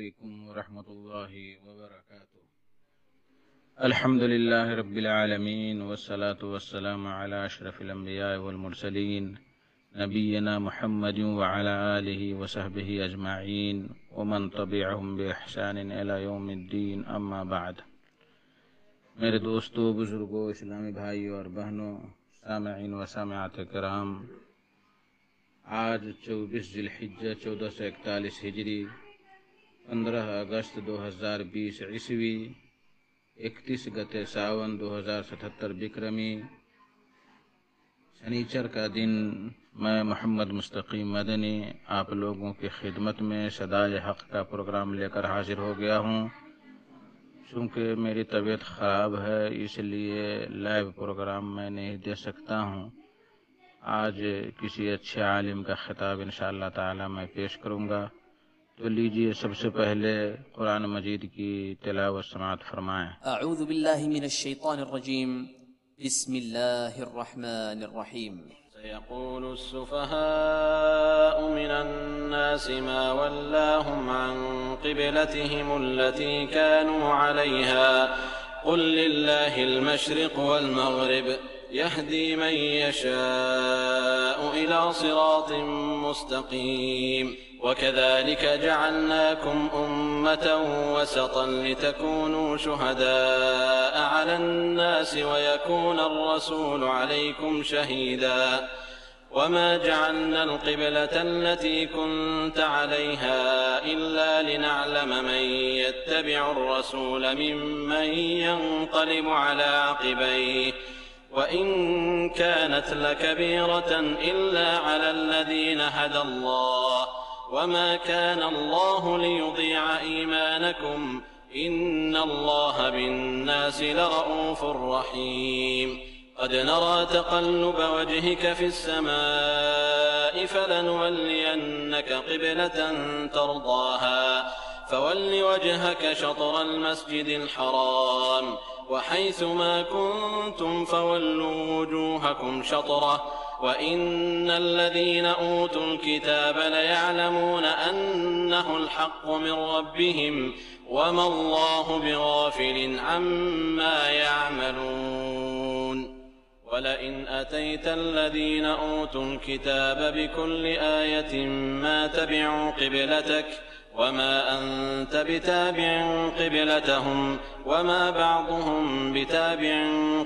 علیکم ورحمۃ اللہ وبرکاتہ۔ الحمد للہ رب العالمین والصلاة والسلام علی اشرف الانبیاء والمرسلین نبینا محمد وعلی آلہ وصحبہ اجمعین ومن تبعہم بإحسان الی یوم الدین، اما بعد۔ میرے دوستو، بزرگوں، اسلامی بھائیوں اور بہنوں، سامعین و سامعات کرام، آج 24 ذی الحجہ 1441 ہجری، 15 اگست 2020 عیسوی، 31 گتے ساون 2077 بکرمی، شنیچر کا دن، میں محمد مستقیم مدنی آپ لوگوں کی خدمت میں صدائے حق کا پروگرام لے کر حاضر ہو گیا ہوں۔ چونکہ میری طبیعت خراب ہے، اس لیے لائیو پروگرام میں نہیں دے سکتا ہوں۔ آج کسی اچھے عالم کا خطاب انشاءاللہ تعالی میں پیش کروں گا، تو لیجئے سب سے پہلے قرآن مجید کی تلاوت سماعت فرمائیں۔ اعوذ باللہ من الشیطان الرجیم، بسم اللہ الرحمن الرحیم۔ سيقول السفهاء من الناس ما ولاهم عن قبلتهم التي كانوا عليها قل لله المشرق والمغرب يهدي من يشاء إلى صراط مستقيم وكذلك جعلناكم أمة وسطا لتكونوا شهداء على الناس ويكون الرسول عليكم شهيدا وما جعلنا القبلة التي كنت عليها إلا لنعلم من يتبع الرسول ممن ينقلب على عقبيه وإن كانت لكبيرة إلا على الذين هدى الله وما كان الله ليضيع إيمانكم إن الله بالناس لرؤوف رحيم قد نرى تقلب وجهك في السماء فلنولينك قبلة ترضاها فول وجهك شطر المسجد الحرام وحيث ما كنتم فولوا وجوهكم شطره وإن الذين أوتوا الكتاب ليعلمون أنه الحق من ربهم وما الله بغافل عما يعملون ولئن أتيت الذين أوتوا الكتاب بكل آية ما تبعوا قبلتك وما أنت بتابع قبلتهم وما بعضهم بتابع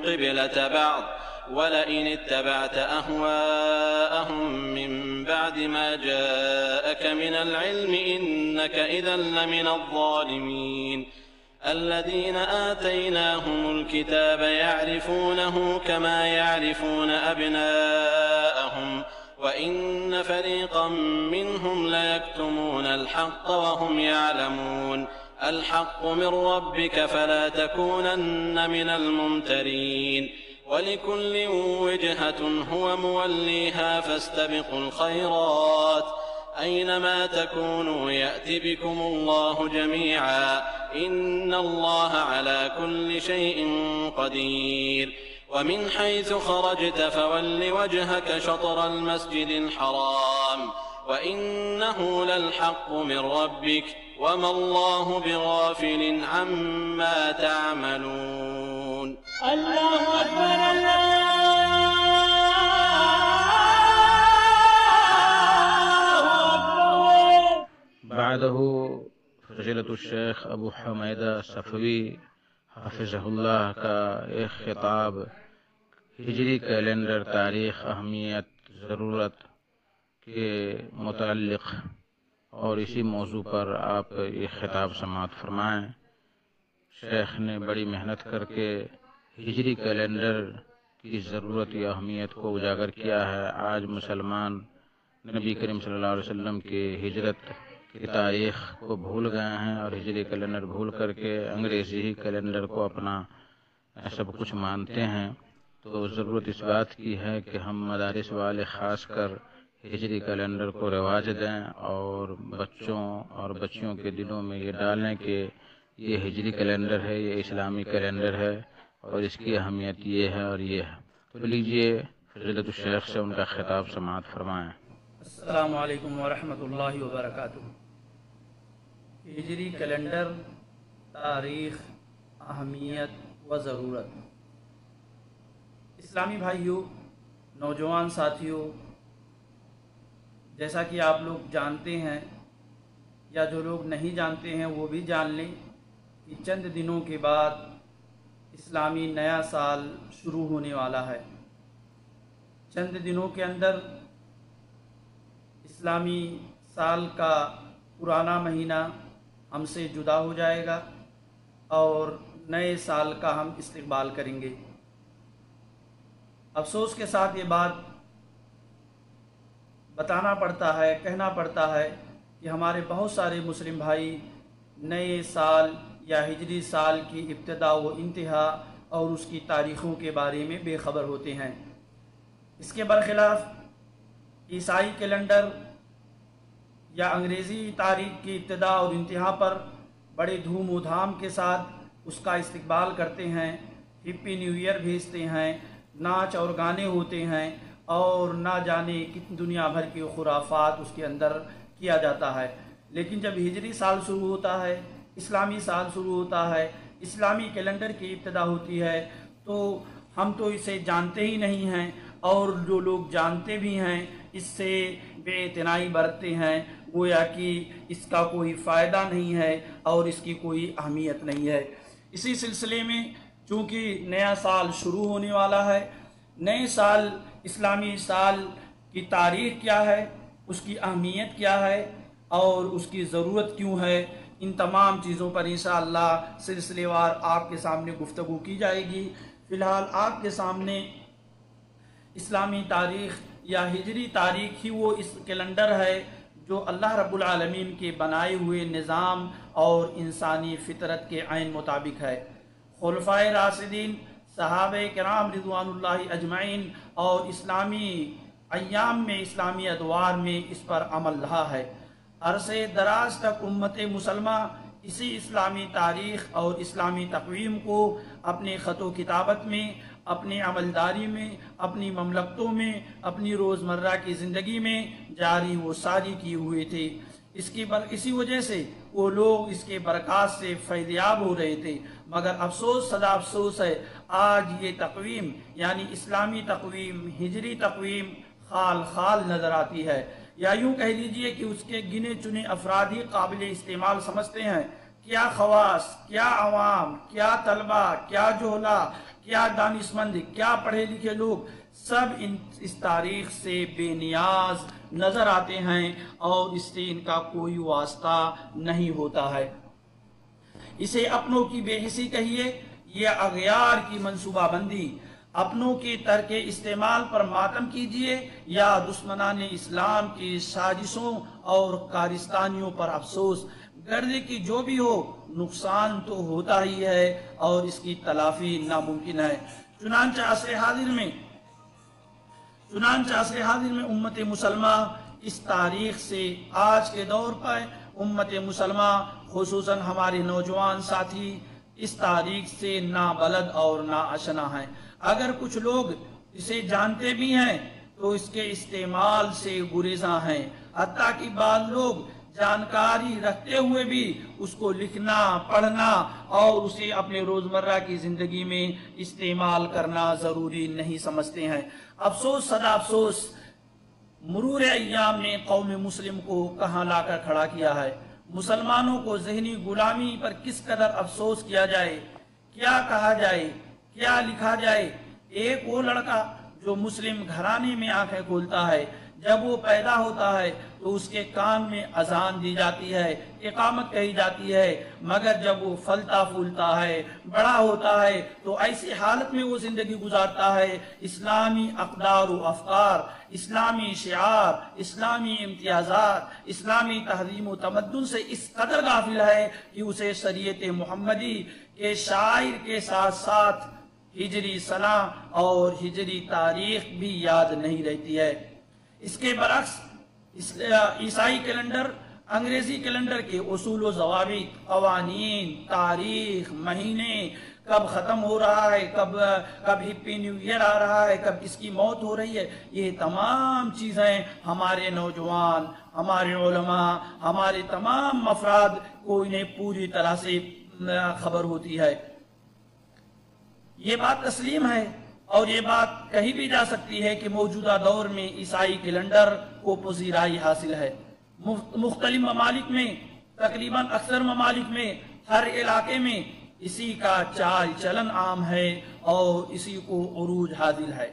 قبلة بعض ولئن اتبعت أهواءهم من بعد ما جاءك من العلم إنك إذا لمن الظالمين الذين آتيناهم الكتاب يعرفونه كما يعرفون أبناءهم وإن فريقا منهم ليكتمون الحق وهم يعلمون الحق من ربك فلا تكونن من الممترين ولكل وجهة هو موليها فاستبقوا الخيرات أينما تكونوا يأت بكم الله جميعا إن الله على كل شيء قدير ومن حيث خرجت فول وجهك شطر المسجد الحرام وإنه للحق من ربك وما الله بغافل عما تعملون الله أكبر بعده فضیلۃ الشیخ ابو حمیدہ صفوی حافظہ اللہ کا ایک خطاب ہجری کیلنڈر، تاریخ، اہمیت، ضرورت کے متعلق، اور اسی موضوع پر آپ یہ خطاب سماعت فرمائیں۔ شیخ نے بڑی محنت کر کے ہجری کیلنڈر کی ضرورت یا اہمیت کو اجاگر کیا ہے۔ آج مسلمان نبی کریم صلی اللہ علیہ وسلم کی ہجرت کی تاریخ کو بھول گئے ہیں اور ہجری کیلنڈر بھول کر کے انگریزی ہی کیلنڈر کو اپنا سب کچھ مانتے ہیں۔ تو ضرورت اس بات کی ہے کہ ہم مدارس والے خاص کر ہجری کیلنڈر کو رواج دیں اور بچوں اور بچیوں کے دلوں میں یہ ڈالیں کہ یہ ہجری کیلنڈر ہے، یہ اسلامی کیلنڈر ہے اور اس کی اہمیت یہ ہے اور یہ ہے۔ تو لیجئے فضیلت الشیخ سے ان کا خطاب سماعت فرمائیں۔ السلام علیکم ورحمۃ اللہ وبرکاتہ۔ ہجری کیلنڈر، تاریخ، اہمیت و ضرورت۔ اسلامی بھائیوں، نوجوان ساتھیوں، جیسا کہ آپ لوگ جانتے ہیں یا جو لوگ نہیں جانتے ہیں وہ بھی جان لیں کہ چند دنوں کے بعد اسلامی نیا سال شروع ہونے والا ہے۔ چند دنوں کے اندر اسلامی سال کا پرانا مہینہ ہم سے جدا ہو جائے گا اور نئے سال کا ہم استقبال کریں گے۔ افسوس کے ساتھ یہ بات بتانا پڑتا ہے، کہنا پڑتا ہے کہ ہمارے بہت سارے مسلم بھائی نئے سال یا ہجری سال کی ابتدا و انتہا اور اس کی تاریخوں کے بارے میں بے خبر ہوتے ہیں۔ اس کے برخلاف عیسائی کیلنڈر یا انگریزی تاریخ کی ابتدا اور انتہا پر بڑے دھوم و دھام کے ساتھ اس کا استقبال کرتے ہیں، ہیپی نیو ایئر بھیجتے ہیں، ناچ اور گانے ہوتے ہیں اور نہ جانے کتنی دنیا بھر کی خرافات اس کے اندر کیا جاتا ہے۔ لیکن جب ہجری سال شروع ہوتا ہے، اسلامی سال شروع ہوتا ہے، اسلامی کیلنڈر کی ابتدا ہوتی ہے تو ہم تو اسے جانتے ہی نہیں ہیں، اور جو لوگ جانتے بھی ہیں اس سے بے اعتنائی برتتے ہیں، گویا کہ اس کا کوئی فائدہ نہیں ہے اور اس کی کوئی اہمیت نہیں ہے۔ اسی سلسلے میں چونکہ نیا سال شروع ہونے والا ہے، نئے سال، اسلامی سال کی تاریخ کیا ہے، اس کی اہمیت کیا ہے اور اس کی ضرورت کیوں ہے، ان تمام چیزوں پر انشاءاللہ سلسلے وار آپ کے سامنے گفتگو کی جائے گی۔ فی الحال آپ کے سامنے اسلامی تاریخ یا ہجری تاریخ ہی وہ اس کیلنڈر ہے جو اللہ رب العالمین کے بنائے ہوئے نظام اور انسانی فطرت کے عین مطابق ہے۔ خلفائے راشدین، صحابہ کرام رضوان اللہ اجمعین اور اسلامی ایام میں، اسلامی ادوار میں اس پر عمل رہا ہے۔ عرصے دراز تک امت مسلمہ اسی اسلامی تاریخ اور اسلامی تقویم کو اپنے خط و کتابت میں، اپنی عملداری میں، اپنی مملکتوں میں، اپنی روزمرہ کی زندگی میں جاری و ساری کیے ہوئے تھے۔ اسی وجہ سے وہ لوگ اس کے برکات سے فیضیاب ہو رہے تھے، مگر افسوس، صدا افسوس ہے، آج یہ تقویم یعنی اسلامی تقویم، ہجری تقویم خال خال نظر آتی ہے، یا یوں کہہ لیجئے کہ اس کے گنے چنے افراد ہی قابل استعمال سمجھتے ہیں۔ کیا خواص، کیا عوام، کیا طلبہ، کیا جوہلا، کیا دانشمند، کیا پڑھے لکھے لوگ، سب اس تاریخ سے بے نیاز نظر آتے ہیں اور اس سے ان کا کوئی واسطہ نہیں ہوتا ہے۔ اسے اپنوں کی بے حسی کہیے یا اغیار کی منصوبہ بندی، اپنوں کے ترک استعمال پر ماتم کیجئے یا دشمنان اسلام کی سازشوں اور کارستانیوں پر افسوس، گردے کی جو بھی ہو نقصان تو ہوتا ہی ہے اور اس کی تلافی ناممکن ہے۔ چنانچہ عصر حاضر میں امت مسلمہ اس تاریخ سے، آج کے دور پر امت مسلمہ خصوصاً ہمارے نوجوان ساتھی اس تاریخ سے نابلد اور ناآشنا ہیں۔ اگر کچھ لوگ اسے جانتے بھی ہیں تو اس کے استعمال سے گریزاں ہیں، حتیٰ کہ بعض لوگ جانکاری رکھتے ہوئے بھی اس کو لکھنا، پڑھنا اور اسے اپنے روزمرہ کی زندگی میں استعمال کرنا ضروری نہیں سمجھتے ہیں۔ افسوس، صدا افسوس، مرور ایام نے قوم مسلم کو کہاں لا کر کھڑا کیا ہے۔ مسلمانوں کو ذہنی غلامی پر کس قدر افسوس کیا جائے، کیا کہا جائے، کیا لکھا جائے۔ ایک وہ لڑکا جو مسلم گھرانے میں آنکھیں کھولتا ہے، جب وہ پیدا ہوتا ہے تو اس کے کان میں اذان دی جاتی ہے، اقامت کہی جاتی ہے، مگر جب وہ پھلتا پھولتا ہے، بڑا ہوتا ہے تو ایسی حالت میں وہ زندگی گزارتا ہے، اسلامی اقدار و افکار، اسلامی شعار، اسلامی امتیازات، اسلامی تہذیب و تمدن سے اس قدر غافل ہے کہ اسے شریعت محمدی کے شاعر کے ساتھ ساتھ ہجری سنہ اور ہجری تاریخ بھی یاد نہیں رہتی ہے۔ اس کے برعکس عیسائی کیلنڈر، انگریزی کیلنڈر کے اصول و ضوابط، قوانین، تاریخ، مہینے، کب ختم ہو رہا ہے، کب ہیپی نیو ایئر آ رہا ہے، کب کس کی موت ہو رہی ہے، یہ تمام چیزیں ہمارے نوجوان، ہمارے علماء، ہمارے تمام افراد کو انہیں پوری طرح سے خبر ہوتی ہے۔ یہ بات تسلیم ہے اور یہ بات کہی بھی جا سکتی ہے کہ موجودہ دور میں عیسائی کیلنڈر کو پذیرائی حاصل ہے۔ مختلف ممالک میں، تقریباً اکثر ممالک میں، ہر علاقے میں اسی کا چال چلن عام ہے اور اسی کو عروج حاصل ہے۔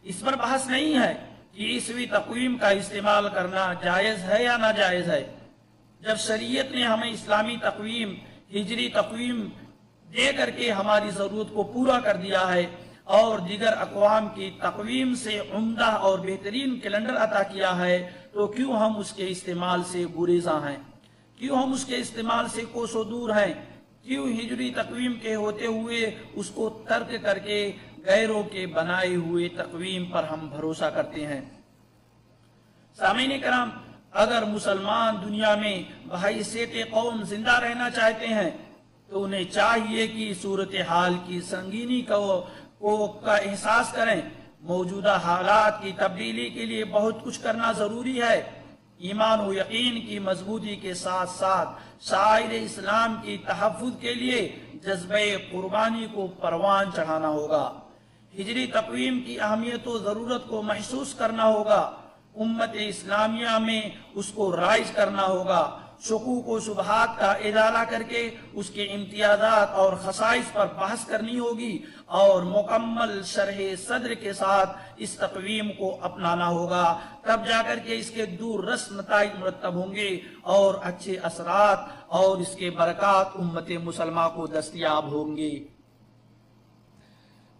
اس پر بحث نہیں ہے کہ عیسوی تقویم کا استعمال کرنا جائز ہے یا ناجائز ہے۔ جب شریعت نے ہمیں اسلامی تقویم، ہجری تقویم دے کر کے ہماری ضرورت کو پورا کر دیا ہے اور دیگر اقوام کی تقویم سے عمدہ اور بہترین کیلنڈر عطا کیا ہے، تو کیوں ہم اس کے استعمال سے گریزاں ہیں؟ کیوں ہم اس کے استعمال سے کوسوں دور ہیں؟ کیوں ہجری تقویم کے ہوتے ہوئے اس کو ترک کر کے غیروں کے بنائے ہوئے تقویم پر ہم بھروسہ کرتے ہیں؟ سامعین کرام، اگر مسلمان دنیا میں بحیثیت قوم زندہ رہنا چاہتے ہیں تو انہیں چاہیے کہ صورتحال کی سنگینی کا احساس کریں۔ موجودہ حالات کی تبدیلی کے لیے بہت کچھ کرنا ضروری ہے۔ ایمان و یقین کی مضبوطی کے ساتھ ساتھ شاعر اسلام کی تحفظ کے لیے جذبہ قربانی کو پروان چڑھانا ہوگا۔ ہجری تقویم کی اہمیت و ضرورت کو محسوس کرنا ہوگا، امت اسلامیہ میں اس کو رائج کرنا ہوگا، شکوک و شبہات کا ازالہ کر کے اس کے امتیازات اور خصائص پر بحث کرنی ہوگی اور مکمل شرح صدر کے ساتھ اس تقویم کو اپنانا ہوگا۔ تب جا کر کے اس کے دور رس نتائج مرتب ہوں گے اور اچھے اثرات اور اس کے برکات امت مسلمہ کو دستیاب ہوں گے۔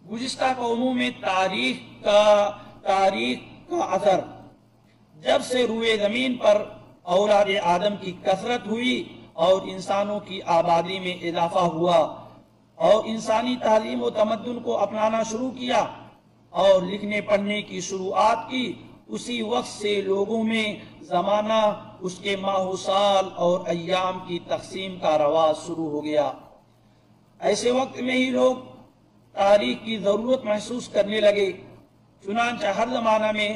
گزشتہ قوموں میں تاریخ کا اثر، جب سے روئے زمین پر اولاد آدم کی کثرت ہوئی اور انسانوں کی آبادی میں اضافہ ہوا اور انسانی تعلیم و تمدن کو اپنانا شروع کیا اور لکھنے پڑھنے کی شروعات کی، اسی وقت سے لوگوں میں زمانہ، اس کے ماہ و سال اور ایام کی تقسیم کا رواج شروع ہو گیا۔ ایسے وقت میں ہی لوگ تاریخ کی ضرورت محسوس کرنے لگے۔ چنانچہ ہر زمانہ میں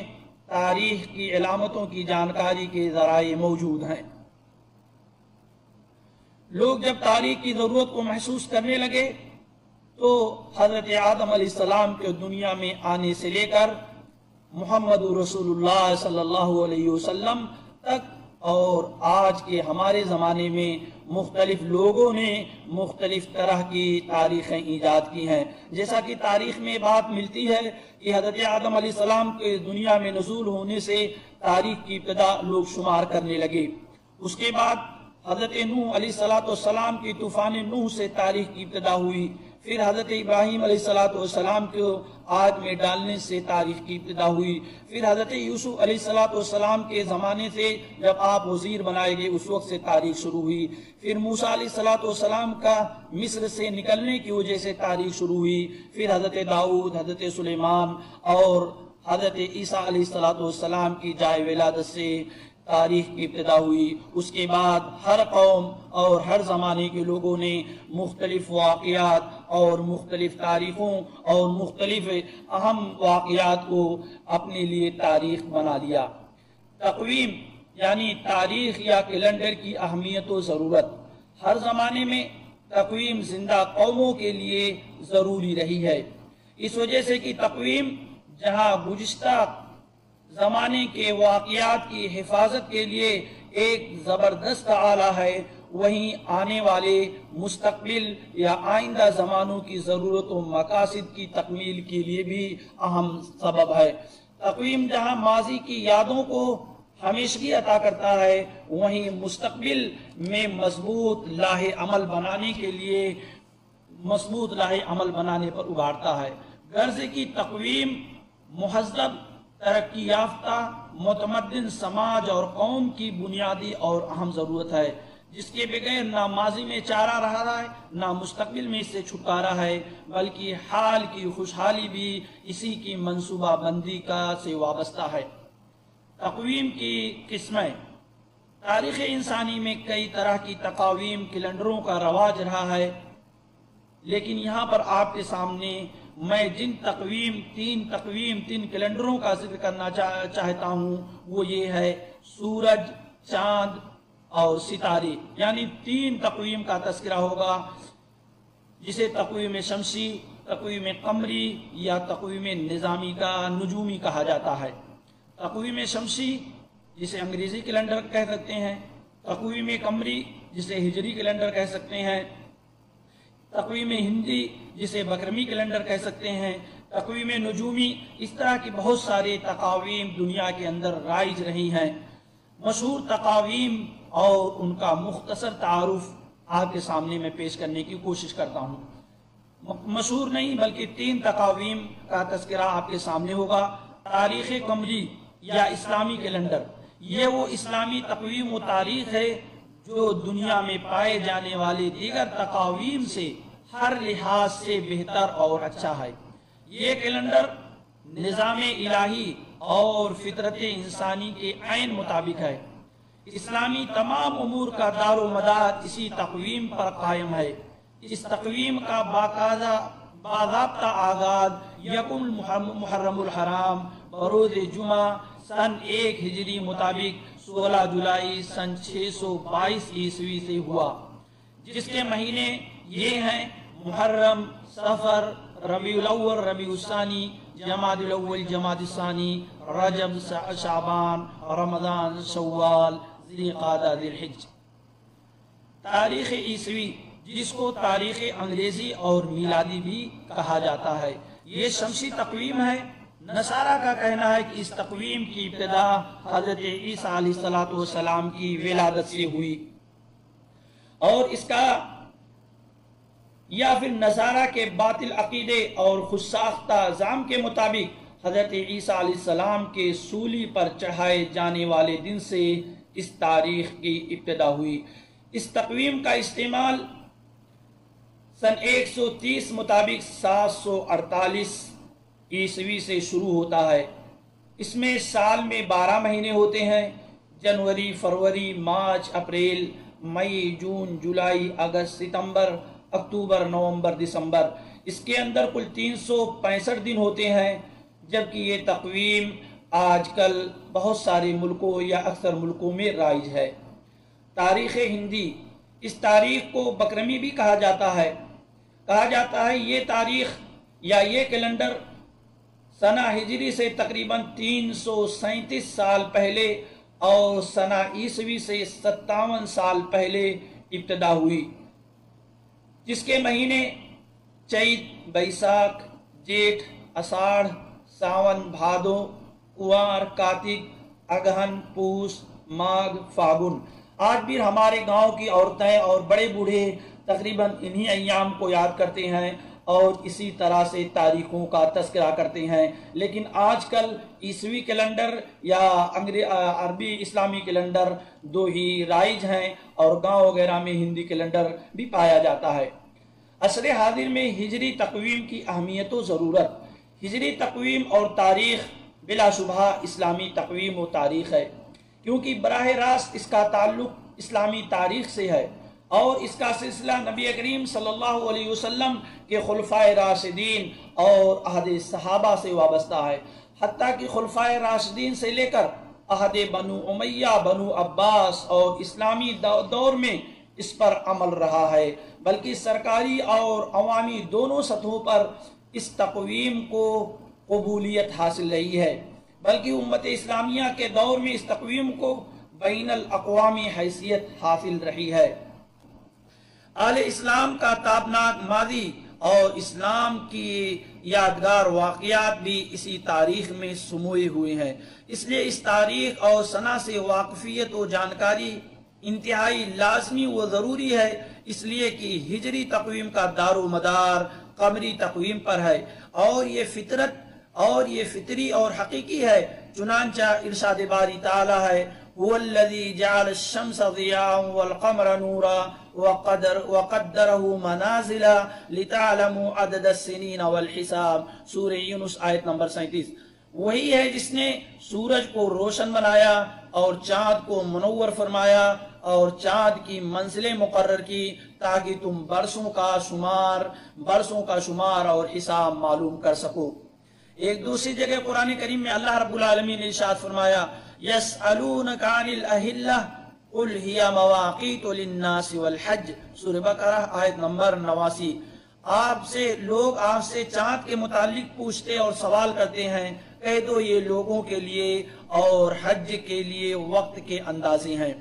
تاریخ کی علامتوں کی جانکاری کے ذرائع موجود ہیں۔ لوگ جب تاریخ کی ضرورت کو محسوس کرنے لگے تو حضرت آدم علیہ السلام کے دنیا میں آنے سے لے کر محمد رسول اللہ صلی اللہ علیہ وسلم تک اور آج کے ہمارے زمانے میں مختلف لوگوں نے مختلف طرح کی تاریخیں ایجاد کی ہیں۔ جیسا کہ تاریخ میں بات ملتی ہے کہ حضرت آدم علیہ السلام کے دنیا میں نزول ہونے سے تاریخ کی ابتدا لوگ شمار کرنے لگے۔ اس کے بعد حضرت نوح علیہ السلام کی طوفان نوح سے تاریخ کی ابتدا ہوئی، پھر حضرت ابراہیم علیہ السلام کو آگ میں ڈالنے سے تاریخ کی ابتدا ہوئی، پھر حضرت یوسف علیہ السلام کے زمانے سے جب آپ وزیر بنائے گئے اس وقت سے تاریخ شروع ہوئی، پھر موسیٰ علیہ السلام کا مصر سے نکلنے کی وجہ سے تاریخ شروع ہوئی، پھر حضرت داؤد، حضرت سلیمان اور حضرت عیسیٰ علیہ السلام کی جائے ولادت سے تاریخ کی ابتدا ہوئی۔ اس کے بعد ہر قوم اور ہر زمانے کے لوگوں نے مختلف واقعات اور مختلف تاریخوں اور مختلف اہم واقعات کو اپنے لیے تاریخ بنا لیا۔ تقویم یعنی تاریخ یا کیلنڈر کی اہمیت و ضرورت، ہر زمانے میں تقویم زندہ قوموں کے لیے ضروری رہی ہے، اس وجہ سے کہ تقویم جہاں گزشتہ زمانے کے واقعات کی حفاظت کے لیے ایک زبردست آلہ ہے، وہیں آنے والے مستقبل یا آئندہ زمانوں کی ضرورت و مقاصد کی تکمیل کے لیے بھی اہم سبب ہے۔ تقویم جہاں ماضی کی یادوں کو ہمیشگی عطا کرتا ہے، وہیں مستقبل میں مضبوط لاہ عمل بنانے پر ابھارتا ہے۔ غرض کی تقویم مہذب، ترقی یافتہ، متمدن سماج اور قوم کی بنیادی اور اہم ضرورت ہے، جس کے بغیر نہ ماضی میں چارہ رہا ہے نہ مستقبل میں اس سے چھٹکارا ہے، بلکہ حال کی خوشحالی بھی اسی کی منصوبہ بندی سے وابستہ ہے۔ تقویم کی قسمیں، تاریخ انسانی میں کئی طرح کی تقاویم کیلنڈروں کا رواج رہا ہے، لیکن یہاں پر آپ کے سامنے میں جن تین کیلنڈروں کا ذکر کرنا چاہتا ہوں وہ یہ ہے سورج، چاند اور ستارے، یعنی 3 تقویم کا تذکرہ ہوگا، جسے تقویم شمسی، تقویم قمری یا تقویم نجومی کہا جاتا ہے۔ تقویم شمسی جسے انگریزی کیلنڈر کہہ سکتے ہیں، تقویم قمری جسے ہجری کیلنڈر کہہ سکتے ہیں، تقویم ہندی جسے بکرمی کیلنڈر کہہ سکتے ہیں، تقویم نجومی، اس طرح کی بہت سارے تقاویم دنیا کے اندر رائج رہی ہیں۔ مشہور تقاویم اور ان کا مختصر تعارف آپ کے سامنے میں پیش کرنے کی کوشش کرتا ہوں۔ مشہور نہیں بلکہ 3 تقاویم کا تذکرہ آپ کے سامنے ہوگا۔ تاریخ قمری یا اسلامی کیلنڈر، یہ وہ اسلامی تقویم و تاریخ ہے جو دنیا میں پائے جانے والے دیگر تقاویم سے ہر لحاظ سے بہتر اور اچھا ہے۔ یہ کیلنڈر نظام الہی اور فطرت انسانی کے عین مطابق ہے۔ اسلامی تمام امور کا دار و مدار اسی تقویم پر قائم ہے۔ اس تقویم کا باضابطہ آغاز یکم محرم الحرام بروز جمعہ سن 1 ہجری مطابق 16 جولائی سن 622 عیسوی سے ہوا، جس کے مہینے یہ ہیں محرم، صفر، ربیع الاول، ربیع الثانی، جمادی الاول، جمادی الثانی، رجب، شعبان، رمضان، شوال، ذی القعدہ، ذی الحجہ۔ تاریخ عیسوی جس کو تاریخ انگریزی اور میلادی بھی کہا جاتا ہے، یہ شمسی تقویم ہے۔ نصارہ کا کہنا ہے کہ اس تقویم کی ابتدا حضرت عیسیٰ علیہ السلام کی ولادت سے ہوئی، اور اس کا یا پھر نصارہ کے باطل عقیدے اور خود ساختہ الزام کے مطابق حضرت عیسیٰ علیہ السلام کے سولی پر چڑھائے جانے والے دن سے اس تاریخ کی ابتدا ہوئی۔ اس تقویم کا استعمال سن 130 مطابق 748 عیسوی سے شروع ہوتا ہے۔ اس میں سال میں 12 مہینے ہوتے ہیں: جنوری، فروری، مارچ، اپریل، مئی، جون، جولائی، اگست، ستمبر، اکتوبر، نومبر، دسمبر۔ اس کے اندر کل 365 دن ہوتے ہیں، جبکہ یہ تقویم آج کل بہت سارے ملکوں یا اکثر ملکوں میں رائج ہے۔ تاریخ ہندی، اس تاریخ کو بکرمی بھی کہا جاتا ہے۔ یہ تاریخ یا یہ کیلنڈر سنہ ہجری سے تقریباً 337 سال پہلے اور سنہ عیسوی سے 57 سال پہلے ابتدا ہوئی، جس کے مہینے چیت، بیساکھ، جیٹھ، اساڑھ، ساون، بھادو، کوار، کارتک، اگہن، پوس، ماگھ، فاگن۔ آج بھی ہمارے گاؤں کی عورتیں اور بڑے بوڑھے تقریباً انہی ایام کو یاد کرتے ہیں اور اسی طرح سے تاریخوں کا تذکرہ کرتے ہیں، لیکن آج کل عیسوی کیلنڈر یا عربی اسلامی کیلنڈر 2 ہی رائج ہیں، اور گاؤں وغیرہ میں ہندی کیلنڈر بھی پایا جاتا ہے۔ عصر حاضر میں ہجری تقویم کی اہمیت و ضرورت۔ ہجری تقویم اور تاریخ بلا شبہ اسلامی تقویم و تاریخ ہے، کیونکہ براہ راست اس کا تعلق اسلامی تاریخ سے ہے، اور اس کا سلسلہ نبی کریم صلی اللہ علیہ وسلم کے خلفائے راشدین اور عہد صحابہ سے وابستہ ہے۔ حتیٰ کہ خلفائے راشدین سے لے کر عہد بنو امیہ، بنو عباس اور اسلامی دور میں اس پر عمل رہا ہے، بلکہ سرکاری اور عوامی دونوں سطحوں پر اس تقویم کو قبولیت حاصل رہی ہے، بلکہ امت اسلامیہ کے دور میں اس تقویم کو بین الاقوامی حیثیت حاصل رہی ہے۔ اہل اسلام کا تابناک ماضی اور اسلام کی یادگار واقعات بھی اسی تاریخ میں سموئے ہوئے ہیں، اس لیے اس تاریخ اور سنہ سے واقفیت و جانکاری انتہائی لازمی و ضروری ہے، اس لیے کہ ہجری تقویم کا دار و مدار قمری تقویم پر ہے، اور یہ فطری اور حقیقی ہے۔ چنانچہ ارشاد باری تعالی ہے: هو الذي جعل الشمس ضياء والقمر نورا وقدره منازل لتعلموا عدد السنين والحساب۔ سورہ یونس آیت نمبر 37۔ وہی ہے جس نے سورج کو روشن بنایا اور چاند کو منور فرمایا اور چاند کی منزلیں مقرر کی تاکہ تم برسوں کا شمار اور حساب معلوم کر سکو۔ ایک دوسری جگہ قرآن کریم میں اللہ رب العالمین نے ارشاد فرمایا یسألونک عن الأہلہ قل ہی مواقیت للناس والحج، سورہ بقرہ آیت نمبر 89۔ لوگ آپ سے چاند کے متعلق پوچھتے اور سوال کرتے ہیں، کہہ دو یہ لوگوں کے لیے اور حج کے لیے وقت کے اندازے ہیں۔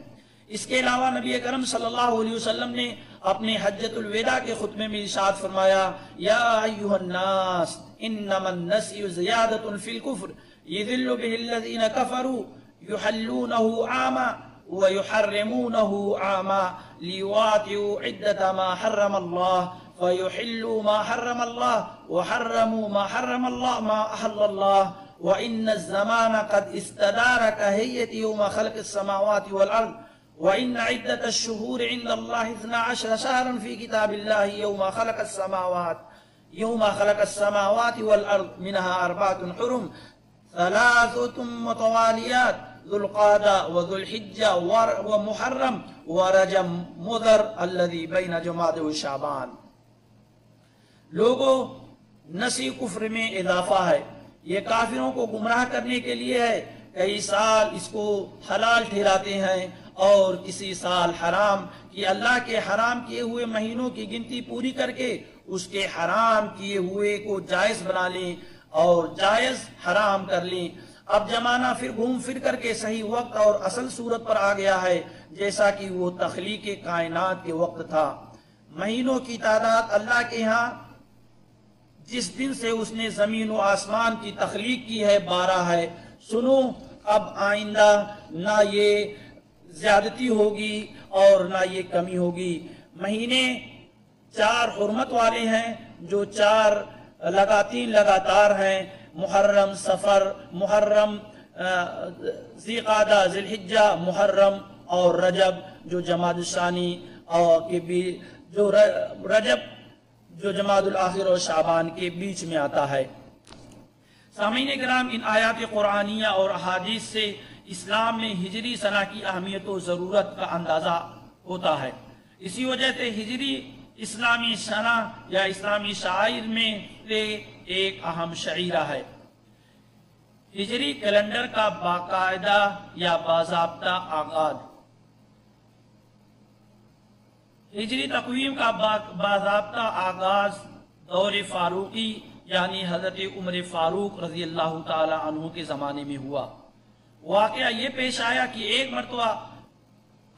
اس کے علاوہ نبی اکرم صلی اللہ علیہ وسلم نے اپنے حجۃ الوداع کے خطبے میں ارشاد فرمایا یا ایھا الناس انما النسي زیادۃ فی الکفر یضل به الذین کفروا یحلونه عاما ويحرمونه عاما ليواطئوا عدة ما حرم الله فيحلوا ما حرم الله وحرموا ما حرم الله ما أحل الله وإن الزمان قد استدار كهيئة يوم خلق السماوات والأرض وإن عدة الشهور عند الله 12 شهرا في كتاب الله يوم خلق السماوات والأرض منها 4 حرم 3 متواليات ذو القعدة وذو الحجة ومحرم ورجب مضر الذي بين جمادى وشعبان۔ لوگوں، نسی کفر میں اضافہ ہے، یہ کافروں کو گمراہ کرنے کے لیے ہے۔ کئی سال اس کو حلال ٹھہراتے ہیں اور کسی سال حرام، کہ اللہ کے حرام کیے ہوئے مہینوں کی گنتی پوری کر کے اس کے حرام کیے ہوئے کو جائز بنا لیں اور جائز حرام کر لیں۔ اب زمانہ پھر گھوم پھر کر کے صحیح وقت اور اصل صورت پر آ گیا ہے، جیسا کہ وہ تخلیق کائنات کے وقت تھا۔ مہینوں کی تعداد اللہ کے ہاں جس دن سے اس نے زمین و آسمان کی تخلیق کی ہے 12 ہے۔ سنو، اب آئندہ نہ یہ زیادتی ہوگی اور نہ یہ کمی ہوگی۔ مہینے 4 حرمت والے ہیں جو 4 لگاتار ہیں، محرم، صفر، محرم، ذی قعدہ، ذی الحجہ، محرم اور رجب جو جمادی الثانی اور کے بھی جو رجب جو جمادی الاخر اور شعبان کے بیچ میں آتا ہے۔ سامعین کرام، ان آیات قرآنیہ اور احادیث سے اسلام میں ہجری سنہ کی اہمیت و ضرورت کا اندازہ ہوتا ہے۔ اسی وجہ سے ہجری اسلامی سنہ یا اسلامی شعائر میں سے ایک اہم شعیرہ ہے۔ ہجری کیلنڈر کا باقاعدہ یا باضابطہ آغاز، ہجری تقویم کا باضابطہ آغاز دور فاروقی یعنی حضرت عمر فاروق رضی اللہ تعالی عنہ کے زمانے میں ہوا۔ واقعہ یہ پیش آیا کہ ایک مرتبہ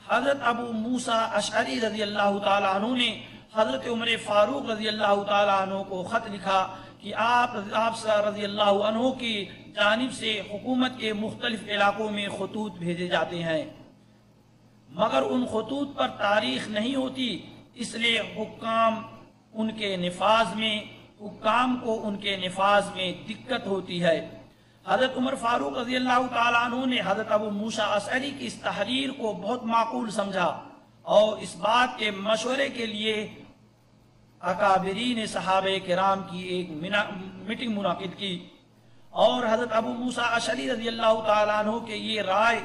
حضرت ابو موسیٰ اشعری رضی اللہ تعالی عنہ نے حضرت عمر فاروق رضی اللہ تعالی عنہ کو خط لکھا کہ آپ رضی اللہ عنہ کی جانب سے حکومت کے مختلف علاقوں میں خطوط بھیجے جاتے ہیں، مگر ان خطوط پر تاریخ نہیں ہوتی، اس لیے حکام کو ان کے نفاذ میں دقت ہوتی ہے۔ حضرت عمر فاروق رضی اللہ تعالیٰ عنہ نے حضرت ابو موسیٰ اشعری کی اس تحریر کو بہت معقول سمجھا اور اس بات کے مشورے کے لیے اکابرین صحابہ کرام کی ایک میٹنگ منعقد کی اور حضرت ابو موسیٰ اشعری رضی اللہ تعالیٰ عنہ کے یہ رائے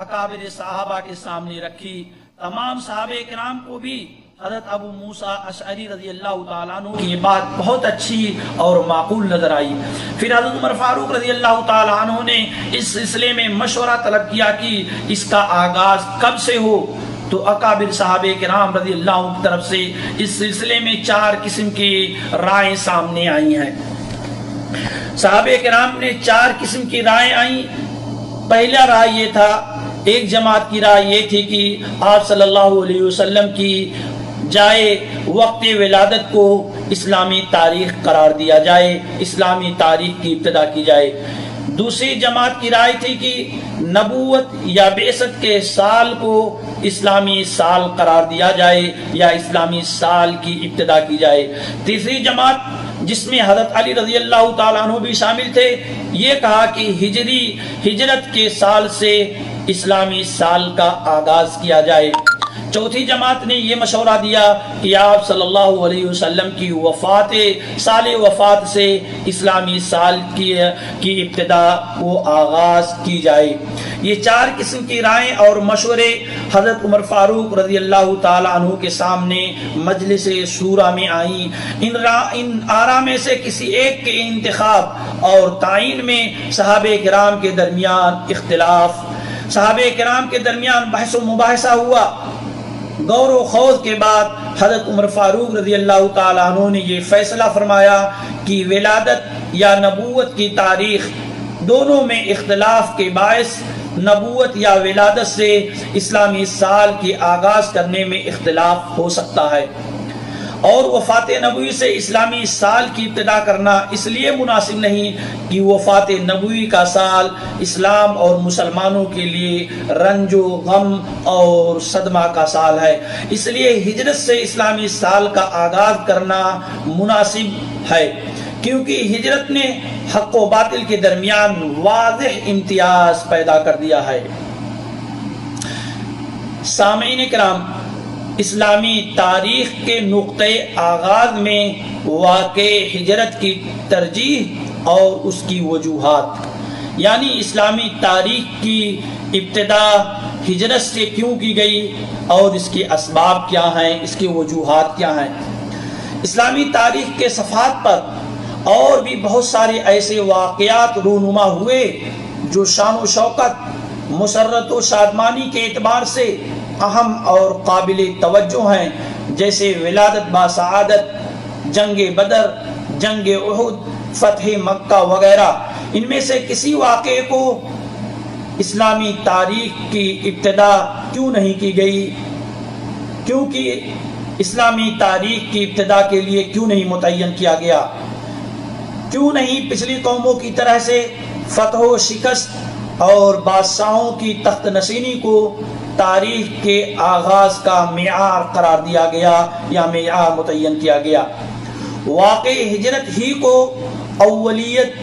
اکابر صحابہ کے سامنے رکھی۔ تمام صحابہ کرام کو بھی حضرت ابو موسیٰ اشعری رضی اللہ تعالیٰ عنہ کی یہ بات بہت اچھی اور معقول نظر آئی۔ پھر حضرت عمر فاروق رضی اللہ تعالیٰ عنہ نے اس سلسلے میں مشورہ طلب کیا کہ اس کا آغاز کب سے ہو، تو اکابر صحابہ کرام رضی اللہ عنہ کی طرف سے اس سلسلے میں 4 قسم کی رائے سامنے آئی ہیں۔ صحابہ کرام نے 4 قسم کی رائے آئیں۔ پہلا رائے یہ تھا، ایک جماعت کی رائے یہ تھی کہ آپ صلی اللہ علیہ وسلم کی جائے وقت ولادت کو اسلامی تاریخ قرار دیا جائے، اسلامی تاریخ کی ابتدا کی جائے۔ دوسری جماعت کی رائے تھی کہ نبوت یا بعثت کے سال کو اسلامی سال قرار دیا جائے یا اسلامی سال کی ابتدا کی جائے۔ تیسری جماعت جس میں حضرت علی رضی اللہ تعالیٰ عنہ بھی شامل تھے، یہ کہا کہ ہجرت کے سال سے اسلامی سال کا آغاز کیا جائے۔ چوتھی جماعت نے یہ مشورہ دیا کہ آپ صلی اللہ علیہ وسلم کی سال وفات سے اسلامی سال کی ابتدا وہ آغاز کی جائے۔ یہ 4 قسم کی رائے اور مشورے حضرت عمر فاروق رضی اللہ تعالی عنہ کے سامنے مجلس شورا میں آئیں۔ ان آراء میں سے کسی ایک کے انتخاب اور تعین میں صحابہ کرام کے درمیان بحث و مباحثہ ہوا۔ غور و خوض کے بعد حضرت عمر فاروق رضی اللہ تعالی عنہ نے یہ فیصلہ فرمایا کہ ولادت یا نبوت کی تاریخ دونوں میں اختلاف کے باعث نبوت یا ولادت سے اسلامی سال کی آغاز کرنے میں اختلاف ہو سکتا ہے، اور وفات نبوی سے اسلامی سال کی ابتدا کرنا اس لیے مناسب نہیں کہ وفات نبوی کا سال اسلام اور مسلمانوں کے لیے رنج و غم اور صدمہ کا سال ہے، اس لیے ہجرت سے اسلامی سال کا آغاز کرنا مناسب ہے، کیونکہ ہجرت نے حق و باطل کے درمیان واضح امتیاز پیدا کر دیا ہے۔ سامعین کرام، اسلامی تاریخ کے نقطۂ آغاز میں واقع ہجرت کی ترجیح اور اس کی وجوہات، یعنی اسلامی تاریخ کی ابتدا ہجرت سے کیوں کی گئی اور اس کے اسباب کیا ہیں، اس کی وجوہات کیا ہیں۔ اسلامی تاریخ کے صفحات پر اور بھی بہت سارے ایسے واقعات رونما ہوئے جو شان و شوکت، مسرت و شادمانی کے اعتبار سے اہم اور قابل توجہ ہیں، جیسے ولادت باسعادت، جنگ بدر، جنگ احد، فتح مکہ وغیرہ۔ ان میں سے کسی واقعے کو اسلامی تاریخ کی ابتدا کیوں نہیں کی گئی؟ کیونکہ اسلامی تاریخ کی ابتدا کے لیے کیوں نہیں متعین کیا گیا؟ کیوں نہیں پچھلی قوموں کی طرح سے فتح و شکست اور بادشاہوں کی تخت نشینی کو تاریخ کے آغاز کا معیار قرار دیا گیا یا معیار متعین کیا گیا؟ واقع ہجرت ہی کو اولیت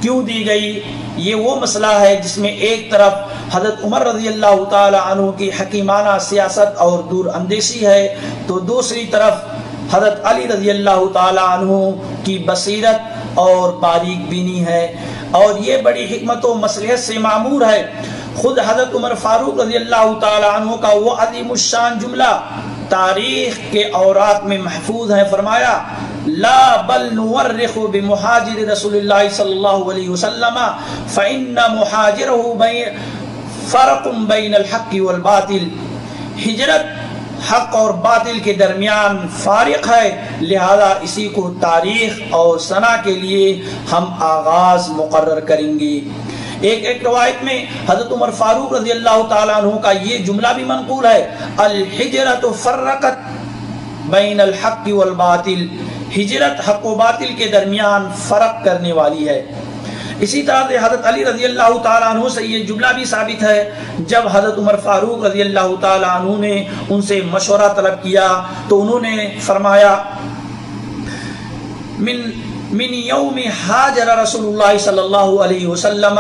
کیوں دی گئی؟ یہ وہ مسئلہ ہے جس میں ایک طرف حضرت عمر رضی اللہ تعالی عنہ کی حکیمانہ سیاست اور دور اندیشی ہے، تو دوسری طرف حضرت علی رضی اللہ تعالی عنہ کی بصیرت اور باریک بینی ہے، اور یہ بڑی حکمت و مصلحت سے معمور ہے۔ خود حضرت عمر فاروق رضی اللہ تعالی عنہ کا وہ عظیم الشان جملہ تاریخ کے اوراق میں محفوظ ہے، فرمایا لا بل نورخ بمہاجر رسول اللہ صلی اللہ علیہ وسلم فإن مہاجرہ فرق بین الحق والباطل۔ ہجرت حق اور باطل کے درمیان فارق ہے، لہذا اسی کو تاریخ اور ثنا کے لیے ہم آغاز مقرر کریں گے۔ ایک روایت میں حضرت عمر فاروق رضی اللہ تعالیٰ عنہ کا یہ جملہ بھی منقول ہے، الحجرت فرقت بین الحق والباطل، ہجرت حق و باطل کے درمیان فرق کرنے والی ہے۔ اسی طرح سے حضرت علی رضی اللہ تعالیٰ عنہ سے یہ جملہ بھی ثابت ہے، جب حضرت عمر فاروق رضی اللہ تعالیٰ عنہ نے ان سے مشورہ طلب کیا تو انہوں نے فرمایا من یوم حاجر رسول اللہ صلی اللہ علیہ وسلم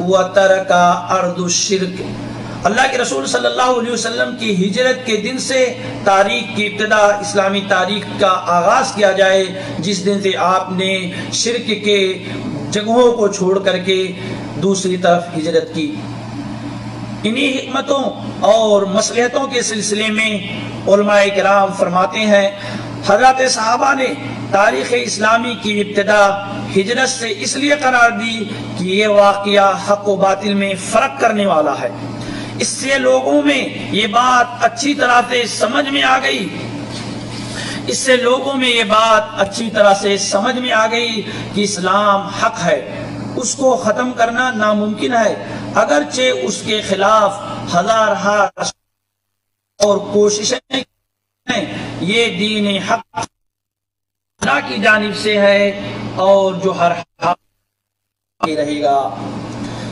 وترک ارض الشرک، اللہ کے رسول صلی اللہ علیہ وسلم کی ہجرت کے دن سے تاریخ کی ابتدا، اسلامی تاریخ کا آغاز کیا جائے جس دن سے آپ نے شرک کے جگہوں کو چھوڑ کر کے دوسری طرف ہجرت کی۔ انہی حکمتوں اور مصلحتوں کے سلسلے میں علماء کرام فرماتے ہیں، حضرات صحابہ نے تاریخ اسلامی کی ابتدا ہجرت سے اس لیے قرار دی کہ یہ واقعہ حق و باطل میں فرق کرنے والا ہے۔ اس سے لوگوں میں یہ بات اچھی طرح سے سمجھ میں آ گئی، آ گئی کہ اسلام حق ہے، اس کو ختم کرنا ناممکن ہے، اگرچہ اس کے خلاف ہزارہا اور کوششیں ہیں، یہ دین حق اللہ کی جانب سے ہے اور جو ہر حق رہے گا۔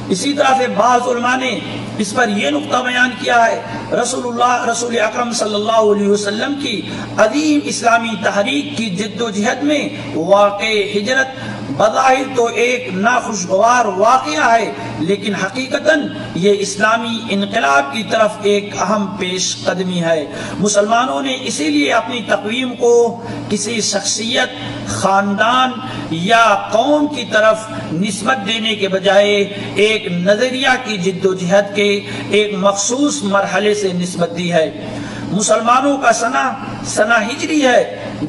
اسی طرح سے بعض علماء نے اس پر یہ نقطہ بیان کیا ہے، رسول اکرم صلی اللہ علیہ وسلم کی عظیم اسلامی تحریک کی جد و جہد میں واقع ہجرت بظاہر تو ایک ناخوشگوار واقعہ ہے، لیکن حقیقتاً یہ اسلامی انقلاب کی طرف ایک اہم پیش قدمی ہے۔ مسلمانوں نے اسی لیے اپنی تقویم کو کسی شخصیت، خاندان یا قوم کی طرف نسبت دینے کے بجائے ایک نظریہ کی جد و جہد کے ایک مخصوص مرحلے سے نسبت دی ہے۔ مسلمانوں کا سنہ ہجری ہے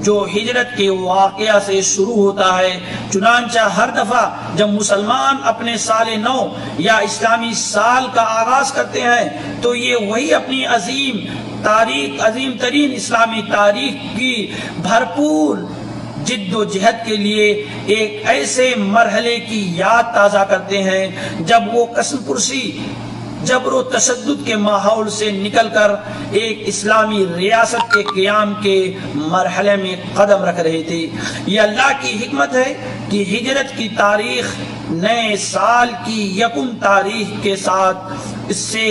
جو ہجرت کے واقعہ سے شروع ہوتا ہے، چنانچہ ہر دفعہ جب مسلمان اپنے سال نو یا اسلامی سال کا آغاز کرتے ہیں تو یہ وہی اپنی عظیم ترین اسلامی تاریخ کی بھرپور جد و جہد کے لیے ایک ایسے مرحلے کی یاد تازہ کرتے ہیں جب وہ قسم پرسی، جبر و تشدد کے ماحول سے نکل کر ایک اسلامی ریاست کے قیام کے مرحلے میں قدم رکھ رہے تھے۔ یہ اللہ کی حکمت ہے کہ ہجرت کی تاریخ نئے سال کی یکم تاریخ کے ساتھ اس سے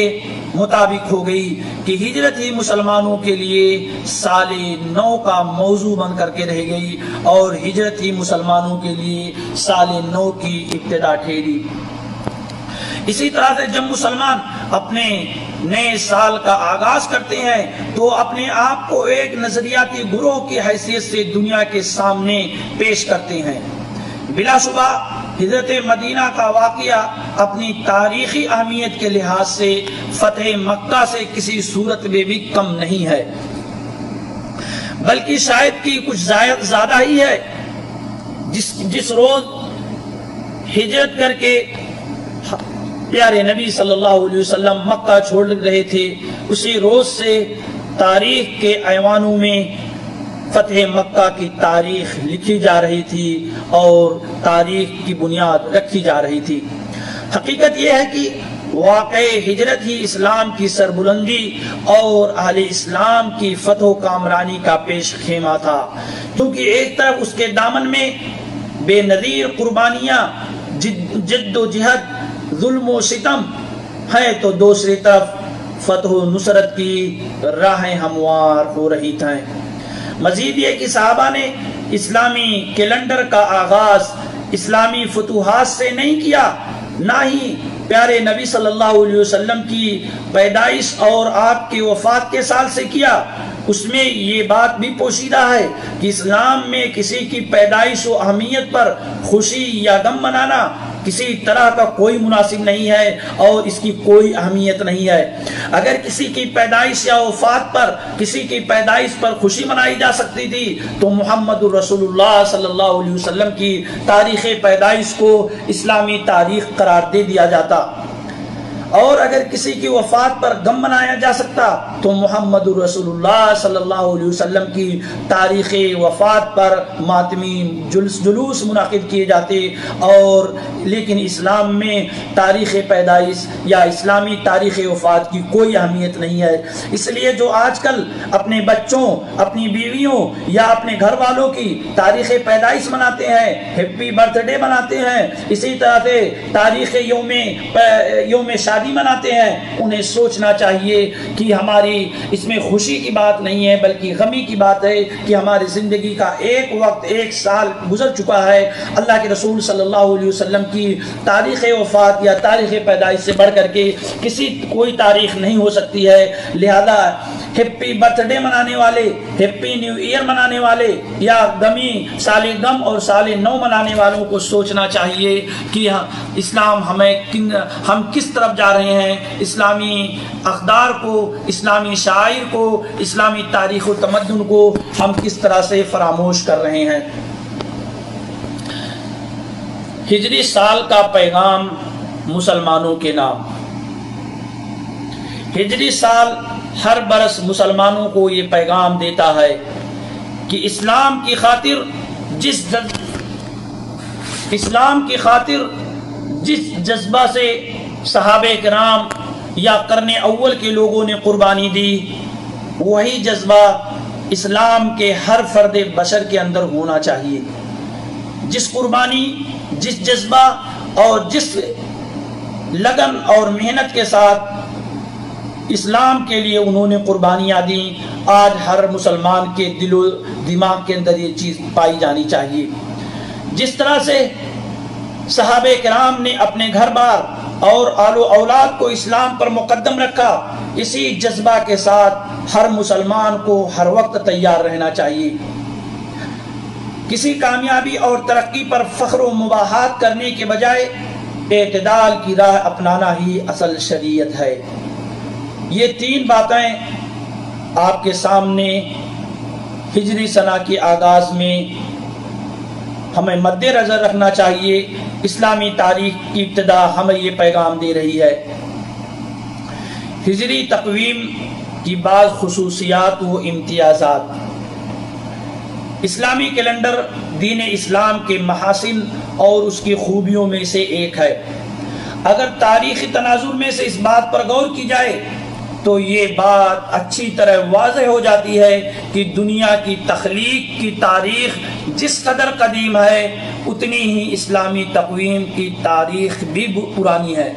مطابق ہو گئی کہ ہجرت ہی مسلمانوں کے لیے سال نو کا موضوع بن کر کے رہ گئی اور ہجرت ہی مسلمانوں کے لیے سال نو کی ابتدا ٹھہری۔ اسی طرح سے جب مسلمان اپنے نئے سال کا آغاز کرتے ہیں تو اپنے آپ کو ایک نظریاتی گروہ کی حیثیت سے دنیا کے سامنے پیش کرتے ہیں۔ بلا شبہ ہجرت مدینہ کا واقعہ اپنی تاریخی اہمیت کے لحاظ سے فتح مکہ سے کسی صورت میں بھی کم نہیں ہے، بلکہ شاید کہ کچھ زیادہ ہی ہے۔ جس روز ہجرت کر کے پیارے نبی صلی اللہ علیہ وسلم مکہ چھوڑ رہے تھے، اسی روز سے تاریخ کے ایوانوں میں فتح مکہ کی تاریخ لکھی جا رہی تھی اور تاریخ کی بنیاد رکھی جا رہی تھی۔ حقیقت یہ ہے کہ واقع ہجرت ہی اسلام کی سربلندی اور اہل اسلام کی فتح و کامرانی کا پیش خیمہ تھا، کیونکہ ایک طرف اس کے دامن میں بے نظیر قربانیاں، جد و جہد، ظلم و ستم ہے تو دوسری طرف فتح و نصرت کی راہیں ہموار ہو رہی تھیں۔ مزید یہ کہ صحابہ نے اسلامی کیلنڈر کا آغاز اسلامی فتوحات سے نہیں کیا، نہ ہی پیارے نبی صلی اللہ علیہ وسلم کی پیدائش اور آپ کی وفات کے سال سے کیا۔ اس میں یہ بات بھی پوشیدہ ہے کہ اسلام میں کسی کی پیدائش و اہمیت پر خوشی یا غم منانا کسی طرح کا کوئی مناسب نہیں ہے اور اس کی کوئی اہمیت نہیں ہے۔ اگر کسی کی پیدائش یا وفات پر کسی کی پیدائش پر خوشی منائی جا سکتی تھی تو محمد رسول اللہ صلی اللہ علیہ وسلم کی تاریخ پیدائش کو اسلامی تاریخ قرار دے دیا جاتا، اور اگر کسی کی وفات پر غم منایا جا سکتا تو محمد رسول اللہ صلی اللہ علیہ وسلم کی تاریخ وفات پر ماتمی جلوس منعقد کیے جاتے، اور لیکن اسلام میں تاریخ پیدائش یا اسلامی تاریخ وفات کی کوئی اہمیت نہیں ہے۔ اس لیے جو آج کل اپنے بچوں، اپنی بیویوں یا اپنے گھر والوں کی تاریخ پیدائش مناتے ہیں، ہیپی برتھ ڈے مناتے ہیں، اسی طرح سے تاریخ یوم شادی مناتے ہیں، انہیں سوچنا چاہیے کہ ہماری اس میں خوشی کی بات نہیں ہے بلکہ غمی کی بات ہے کہ ہماری زندگی کا ایک وقت، ایک سال گزر چکا ہے۔ اللہ کے رسول صلی اللہ علیہ وسلم کی تاریخ وفات یا تاریخ پیدائش سے بڑھ کر کے کوئی تاریخ نہیں ہو سکتی ہے۔ لہذا ہیپی برتھ ڈے منانے والے، ہیپی نیو ایئر منانے والے یا سال غم اور سال نو منانے والوں کو سوچنا چاہیے کہ اسلام ہم کس طرف جا رہے ہیں، اسلامی اقدار کو، اسلامی شاعر کو، اسلامی تاریخ و تمدن کو ہم کس طرح سے فراموش کر رہے ہیں۔ ہجری سال کا پیغام مسلمانوں کے نام۔ ہجری سال ہر برس مسلمانوں کو یہ پیغام دیتا ہے کہ اسلام کی خاطر جس جذبہ سے صحابہ کرام یا قرن اول کے لوگوں نے قربانی دی، وہی جذبہ اسلام کے ہر فرد بشر کے اندر ہونا چاہیے۔ جس قربانی، جس جذبہ اور جس لگن اور محنت کے ساتھ اسلام کے لیے انہوں نے قربانیاں دیں، آج ہر مسلمان کے دل و دماغ کے اندر یہ چیز پائی جانی چاہیے۔ جس طرح سے صحابہ کرام نے اپنے گھر بار اور آل و اولاد کو اسلام پر مقدم رکھا، اسی جذبہ کے ساتھ ہر مسلمان کو ہر وقت تیار رہنا چاہیے۔ کسی کامیابی اور ترقی پر فخر و مباحات کرنے کے بجائے اعتدال کی راہ اپنانا ہی اصل شریعت ہے۔ یہ 3 باتیں آپ کے سامنے ہجری سنہ کے آغاز میں ہمیں مد نظر رکھنا چاہیے۔ اسلامی تاریخ کی ابتدا ہمیں یہ پیغام دے رہی ہے۔ ہجری تقویم کی بعض خصوصیات و امتیازات۔ اسلامی کیلنڈر دین اسلام کے محاسن اور اس کی خوبیوں میں سے ایک ہے۔ اگر تاریخی تناظر میں سے اس بات پر غور کی جائے تو یہ بات اچھی طرح واضح ہو جاتی ہے کہ دنیا کی تخلیق کی تاریخ جس قدر قدیم ہے اتنی ہی اسلامی تقویم کی تاریخ بھی پرانی ہے۔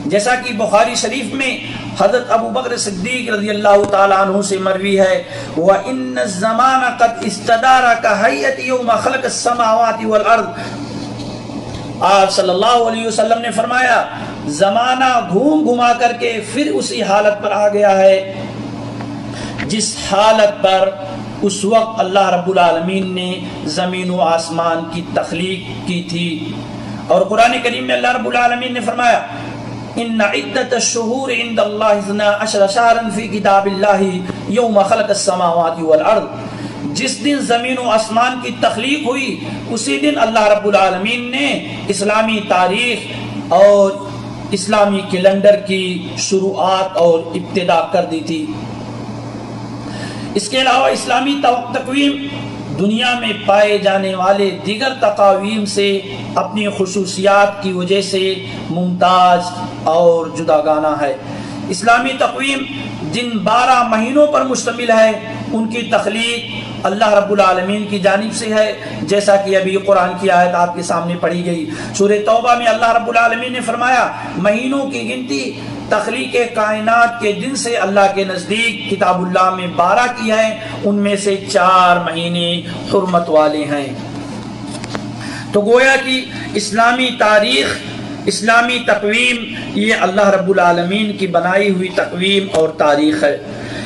جیسا کہ بخاری شریف میں حضرت ابو بکر صدیق رضی اللہ تعالیٰ عنہ سے مروی ہے، وَإِنَّ الزَّمَانَ قَدْ اسْتَدَارَ كَحَيَّةِ يَوْمَ خَلَقَ السَّمَاوَاتِ وَالْأَرْضِ۔ آپ صلی اللہ علیہ وسلم نے فرمایا زمانہ گھوم گھما کر کے پھر اسی حالت پر آ گیا ہے جس حالت پر اس وقت اللہ رب العالمین نے زمین و آسمان کی تخلیق کی تھی۔ اور قرآن کریم میں اللہ رب العالمین نے فرمایا ان عدت الشہور عند اللہ 12 شہرا فی کتاب اللہ یوم خلق السماوات والارض۔ جس دن زمین و آسمان کی تخلیق ہوئی اسی دن اللہ رب العالمین نے اسلامی تاریخ اور اسلامی کیلنڈر کی شروعات اور ابتدا کر دی تھی۔ اس کے علاوہ اسلامی تقویم دنیا میں پائے جانے والے دیگر تقاویم سے اپنی خصوصیات کی وجہ سے ممتاز اور جداگانہ ہے۔ اسلامی تقویم جن 12 مہینوں پر مشتمل ہے ان کی تخلیق اللہ رب العالمین کی جانب سے ہے، جیسا کہ ابھی قرآن کی آیت آپ کے سامنے پڑھی گئی۔ سورہ توبہ میں اللہ رب العالمین نے فرمایا مہینوں کی گنتی تخلیق کائنات کے دن سے اللہ کے نزدیک کتاب اللہ میں 12 کی ہے، ان میں سے 4 مہینے حرمت والے ہیں۔ تو گویا کہ اسلامی تاریخ، اسلامی تقویم یہ اللہ رب العالمین کی بنائی ہوئی تقویم اور تاریخ ہے۔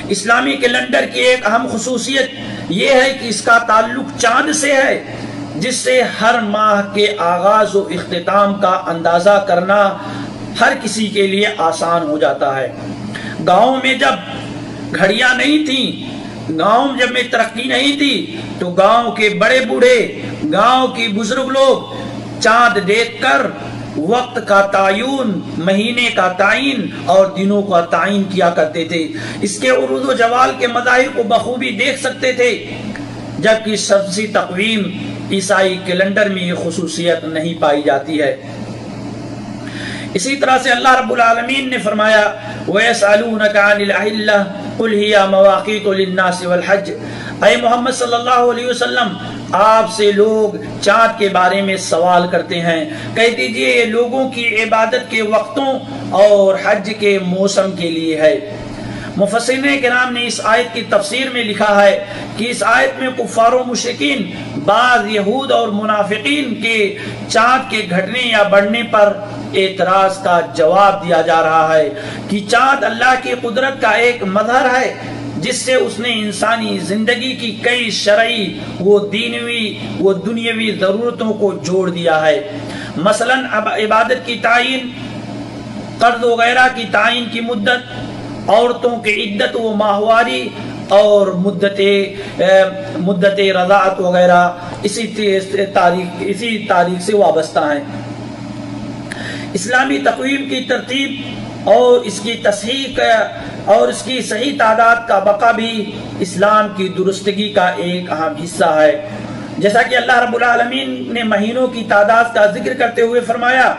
اسلامی کیلنڈر کی ایک اہم خصوصیت یہ ہے کہ اس کا تعلق چاند سے ہے، جس سے ہر ماہ کے آغاز و اختتام کا اندازہ کرنا ہر کسی کے لیے آسان ہو جاتا ہے۔ گاؤں میں جب گھڑیاں نہیں تھیں، گاؤں جب میں ترقی نہیں تھی تو گاؤں کے بڑے بوڑھے، گاؤں کی بزرگ لوگ چاند دیکھ کر وقت کا تعین، مہینے کا تعین اور دنوں کا تعین کیا کرتے تھے۔ اس کے عروج و زوال کے مظاہر کو بخوبی دیکھ سکتے تھے، جبکہ شمسی تقویم عیسائی کیلنڈر میں یہ خصوصیت نہیں پائی جاتی ہے۔ اسی طرح سے اللہ رب العالمین نے فرمایا وَيَسْأَلُونَكَ عَنِ الْأَهِلَّةِ قُلْ هِيَ مَوَاقِيتُ لِلنَّاسِ وَالْحَجِّ۔ اے محمد صلی اللہ علیہ وسلم، آپ سے لوگ چاند کے بارے میں سوال کرتے ہیں، کہہ دیجئے یہ لوگوں کی عبادت کے وقتوں اور حج کے موسم کے لیے ہے۔ مفسرین کرام نے اس آیت کی تفسیر میں لکھا ہے کہ اس آیت میں کفار و مشرکین، بعض یہود اور منافقین کے چاند کے گھٹنے یا بڑھنے پر اعتراض کا جواب دیا جا رہا ہے کہ چاند اللہ کی قدرت کا ایک مظہر ہے جس سے اس نے انسانی زندگی کی کئی شرعی و دینوی و دنیاوی ضرورتوں کو جوڑ دیا ہے۔ مثلا عبادت کی تعین، قرض وغیرہ کی تعین کی مدت، عورتوں کی عدت و ماہواری اور مدت رضاعت وغیرہ اسی تاریخ سے وابستہ ہیں۔ اسلامی تقویم کی ترتیب اور اس کی تصحیح اور اس کی صحیح تعداد کا بقا بھی اسلام کی درستگی کا ایک اہم حصہ ہے۔ جیسا کہ اللہ رب العالمین نے مہینوں کی تعداد کا ذکر کرتے ہوئے فرمایا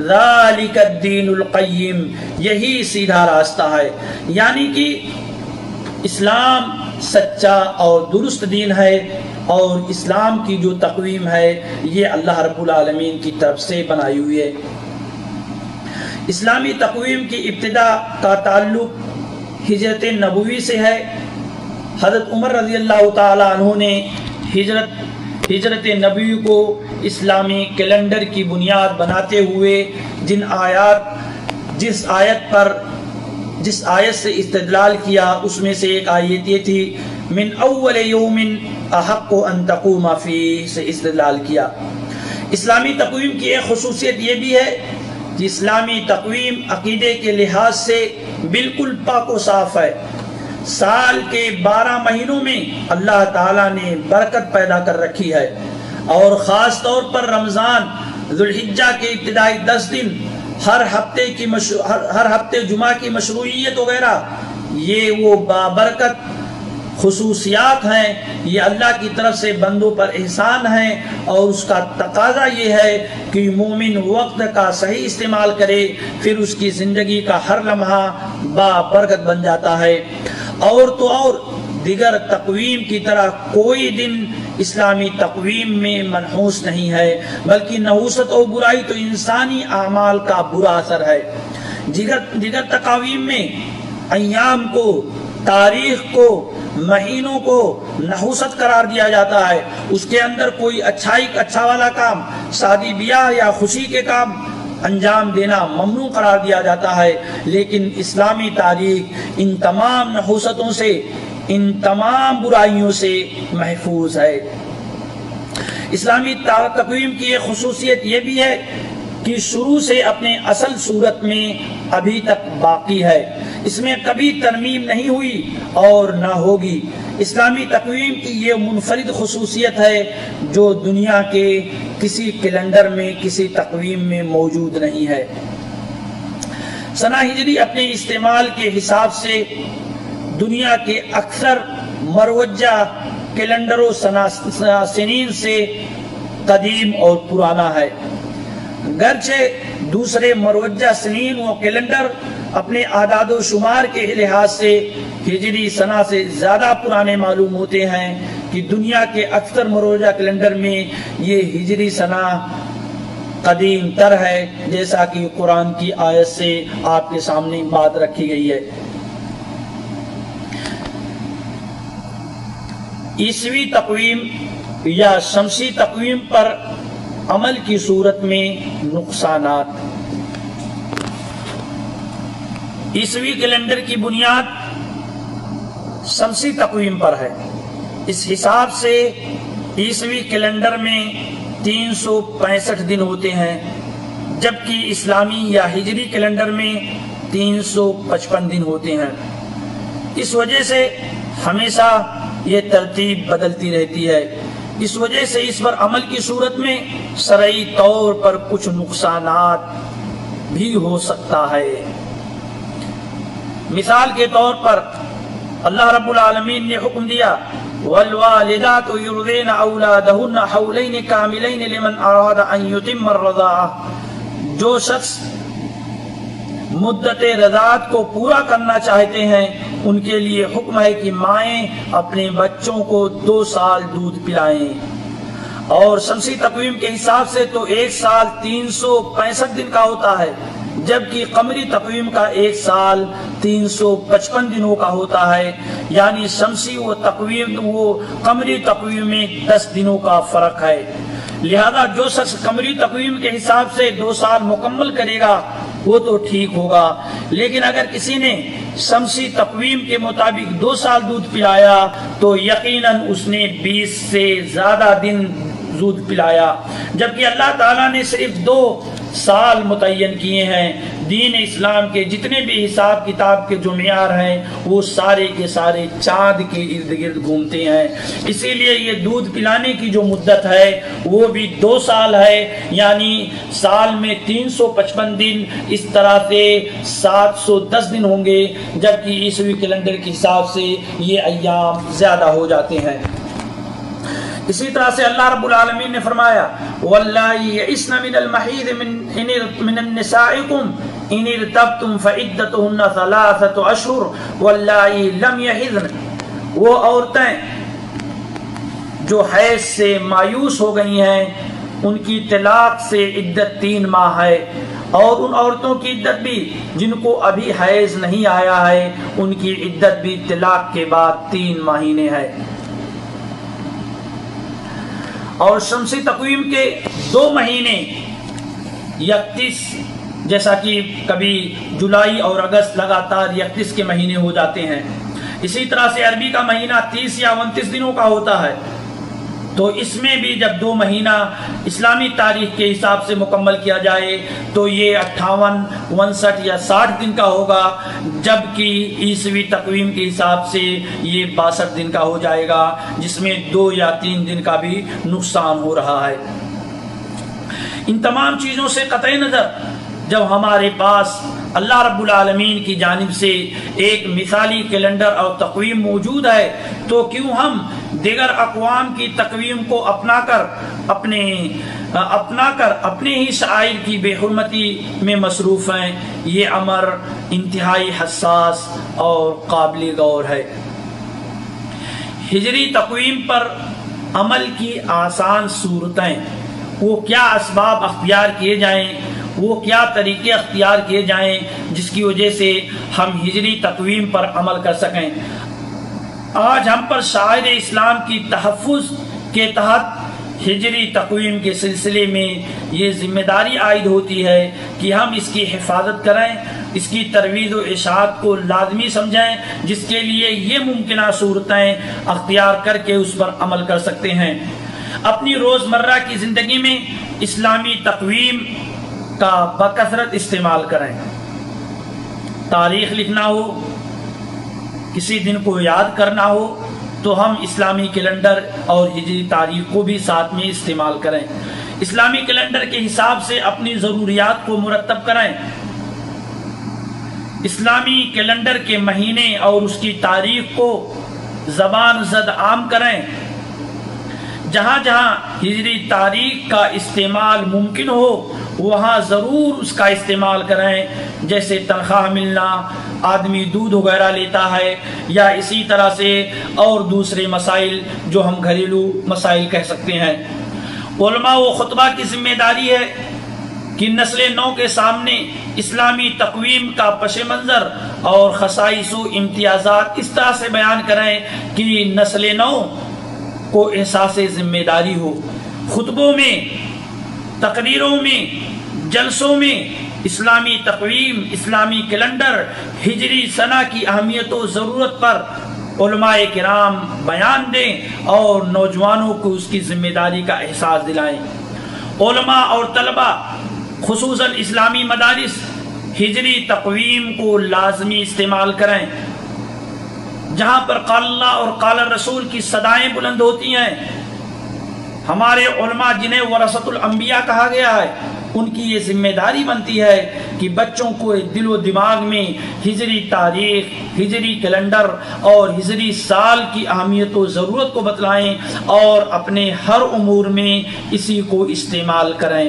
ذالک الدین القیم، یہی سیدھا راستہ ہے، یعنی کہ اسلام سچا اور درست دین ہے، اور اسلام کی جو تقویم ہے یہ اللہ رب العالمین کی طرف سے بنائی ہوئی ہے۔ اسلامی تقویم کی ابتدا کا تعلق ہجرت نبوی سے ہے۔ حضرت عمر رضی اللہ تعالی عنہ نے ہجرت نبی کو اسلامی کیلنڈر کی بنیاد بناتے ہوئے جس آیت سے استدلال کیا اس میں سے ایک آیت یہ تھی من اول یوم احق ان تقوم فیہ سے استدلال کیا۔ اسلامی تقویم کی ایک خصوصیت یہ بھی ہے کہ اسلامی تقویم عقیدے کے لحاظ سے بالکل پاک و صاف ہے۔ سال کے 12 مہینوں میں اللہ تعالیٰ نے برکت پیدا کر رکھی ہے، اور خاص طور پر رمضان، ذوالحجہ کے ابتدائی 10 دن، ہر ہفتے جمعہ کی مشروعیت وغیرہ، یہ وہ بابرکت خصوصیات ہیں، یہ اللہ کی طرف سے بندوں پر احسان ہیں، اور اس کا تقاضا یہ ہے کہ مومن وقت کا صحیح استعمال کرے، پھر اس کی زندگی کا ہر لمحہ بابرکت بن جاتا ہے۔ اور تو اور دیگر تقویم کی طرح کوئی دن اسلامی تقویم میں منحوس نہیں ہے، بلکہ نحوست اور برائی تو انسانی اعمال کا برا اثر ہے۔ دیگر تقاویم میں ایام کو، تاریخ کو، مہینوں کو نحوست قرار دیا جاتا ہے، اس کے اندر کوئی اچھا والا کام، شادی بیاہ یا خوشی کے کام انجام دینا ممنوع قرار دیا جاتا ہے، لیکن اسلامی تاریخ ان تمام نحوستوں سے، ان تمام برائیوں سے محفوظ ہے۔ اسلامی تقویم کی ایک خصوصیت یہ بھی ہے کہ شروع سے اپنے اصل صورت میں ابھی تک باقی ہے، اس میں کبھی ترمیم نہیں ہوئی اور نہ ہوگی۔ اسلامی تقویم کی یہ منفرد خصوصیت ہے جو دنیا کے کسی کیلنڈر میں، کسی تقویم میں موجود نہیں ہے۔ سنہ ہجری اپنے استعمال کے حساب سے دنیا کے اکثر مروجہ کیلنڈروں سنین سے قدیم اور پرانا ہے، گرچہ دوسرے مروجہ سنین و کیلنڈر اپنے اعداد و شمار کے لحاظ سے ہجری سنہ سے زیادہ پرانے معلوم ہوتے ہیں، کہ دنیا کے اکثر مروجہ کیلنڈر میں یہ ہجری سنہ قدیم تر ہے، جیسا کہ قرآن کی آیت سے آپ کے سامنے بات رکھی گئی ہے۔ عیسوی تقویم یا شمسی تقویم پر عمل کی صورت میں نقصانات۔ عیسوی کیلنڈر کی بنیاد شمسی تقویم پر ہے، اس حساب سے عیسوی کیلنڈر میں 365 دن ہوتے ہیں، جبکہ اسلامی یا ہجری کیلنڈر میں 355 دن ہوتے ہیں۔ اس وجہ سے ہمیشہ یہ ترتیب بدلتی رہتی ہے، اس وجہ سے اس پر عمل کی صورت میں شرعی طور پر کچھ نقصانات بھی ہو سکتا ہے۔ مثال کے طور پر اللہ رب العالمین نے حکم دیا والوالدات یرضعن اولادہن حولین کاملین لمن اراد ان یتم الرضاعہ، جو شخص مدت رضاعت کو پورا کرنا چاہتے ہیں ان کے لیے حکم ہے کہ مائیں اپنے بچوں کو 2 سال دودھ پلائیں، اور شمسی تقویم کے حساب سے تو 1 سال 365 دن کا ہوتا ہے، جبکہ قمری تقویم کا 1 سال 355 دنوں کا ہوتا ہے، یعنی شمسی و قمری تقویم میں 10 دنوں کا فرق ہے۔ لہذا جو شخص قمری تقویم کے حساب سے 2 سال مکمل کرے گا وہ تو ٹھیک ہوگا، لیکن اگر کسی نے شمسی تقویم کے مطابق 2 سال دودھ پلایا تو یقیناً اس نے 20 سے زیادہ دن دودھ پلایا، جبکہ اللہ تعالیٰ نے صرف 2 سال متعین کیے ہیں۔ دین اسلام کے جتنے بھی حساب کتاب کے جو معیار ہیں وہ سارے کے سارے چاند کے ارد گرد گھومتے ہیں، اسی لیے یہ دودھ پلانے کی جو مدت ہے وہ بھی 2 سال ہے، یعنی سال میں 355 دن، اس طرح سے 710 دن ہوں گے، جبکہ عیسوی کیلنڈر کے حساب سے یہ ایام زیادہ ہو جاتے ہیں۔ اسی طرح سے اللہ رب العالمین نے فرمایا واللائي يئسن من المحيض من نسائكم ان ارتبتم فعدتهن 3 اشهر واللائي لم يحضن، وہ عورتیں جو حیض سے مایوس ہو گئی ہیں ان کی طلاق سے عدت 3 ماہ ہے، اور ان عورتوں کی عدت بھی جن کو ابھی حیض نہیں آیا ہے ان کی عدت بھی طلاق کے بعد 3 مہینے ہے۔ اور شمسی تقویم کے 2 مہینے 31، جیسا کہ کبھی جولائی اور اگست لگاتار 31 کے مہینے ہو جاتے ہیں. اسی طرح سے عربی کا مہینہ 30 یا 29 دنوں کا ہوتا ہے. تو اس میں بھی جب 2 مہینہ اسلامی تاریخ کے حساب سے مکمل کیا جائے تو یہ 58، 59 یا 60 دن کا ہوگا، جبکہ عیسوی تقویم کے حساب سے یہ 62 دن کا ہو جائے گا، جس میں 2 یا 3 دن کا بھی نقصان ہو رہا ہے. ان تمام چیزوں سے قطع نظر جب ہمارے پاس اللہ رب العالمین کی جانب سے ایک مثالی کیلنڈر اور تقویم موجود ہے تو کیوں ہم دیگر اقوام کی تقویم کو اپنا کر اپنے ہی شعائر کی بے حرمتی میں مصروف ہیں؟ یہ امر انتہائی حساس اور قابل غور ہے. ہجری تقویم پر عمل کی آسان صورتیں، وہ کیا اسباب اختیار کیے جائیں، وہ کیا طریقے اختیار کیے جائیں جس کی وجہ سے ہم ہجری تقویم پر عمل کر سکیں. آج ہم پر شاعر اسلام کی تحفظ کے تحت ہجری تقویم کے سلسلے میں یہ ذمہ داری عائد ہوتی ہے کہ ہم اس کی حفاظت کریں، اس کی ترویج و اشاعت کو لازمی سمجھیں، جس کے لیے یہ ممکنہ صورتیں اختیار کر کے اس پر عمل کر سکتے ہیں. اپنی روزمرہ کی زندگی میں اسلامی تقویم کا بکثرت استعمال کریں. تاریخ لکھنا ہو، کسی دن کو یاد کرنا ہو تو ہم اسلامی کیلنڈر اور ہجری تاریخ کو بھی ساتھ میں استعمال کریں. اسلامی کیلنڈر کے حساب سے اپنی ضروریات کو مرتب کریں. اسلامی کیلنڈر کے مہینے اور اس کی تاریخ کو زبان زد عام کریں. جہاں جہاں ہجری تاریخ کا استعمال ممکن ہو وہاں ضرور اس کا استعمال کریں. جیسے تنخواہ ملنا، آدمی دودھ وغیرہ لیتا ہے، یا اسی طرح سے اور دوسرے مسائل جو ہم گھریلو مسائل کہہ سکتے ہیں. علماء و خطبہ کی ذمہ داری ہے کہ نسل نو کے سامنے اسلامی تقویم کا پس منظر اور خصائص و امتیازات اس طرح سے بیان کریں کہ نسل نو کو احساس ذمہ داری ہو. خطبوں میں، تقریروں میں، جلسوں میں اسلامی تقویم، اسلامی کیلنڈر، ہجری سنہ کی اہمیت و ضرورت پر علماء کرام بیان دیں اور نوجوانوں کو اس کی ذمہ داری کا احساس دلائیں. علماء اور طلباء خصوصاً اسلامی مدارس ہجری تقویم کو لازمی استعمال کریں. جہاں پر قال اللہ اور قال الرسول کی صدائیں بلند ہوتی ہیں، ہمارے علماء جنہیں ورثۃ الانبیاء کہا گیا ہے، ان کی یہ ذمہ داری بنتی ہے کہ بچوں کو دل و دماغ میں ہجری تاریخ، ہجری کیلنڈر اور ہجری سال کی اہمیت و ضرورت کو بتلائیں اور اپنے ہر امور میں اسی کو استعمال کریں.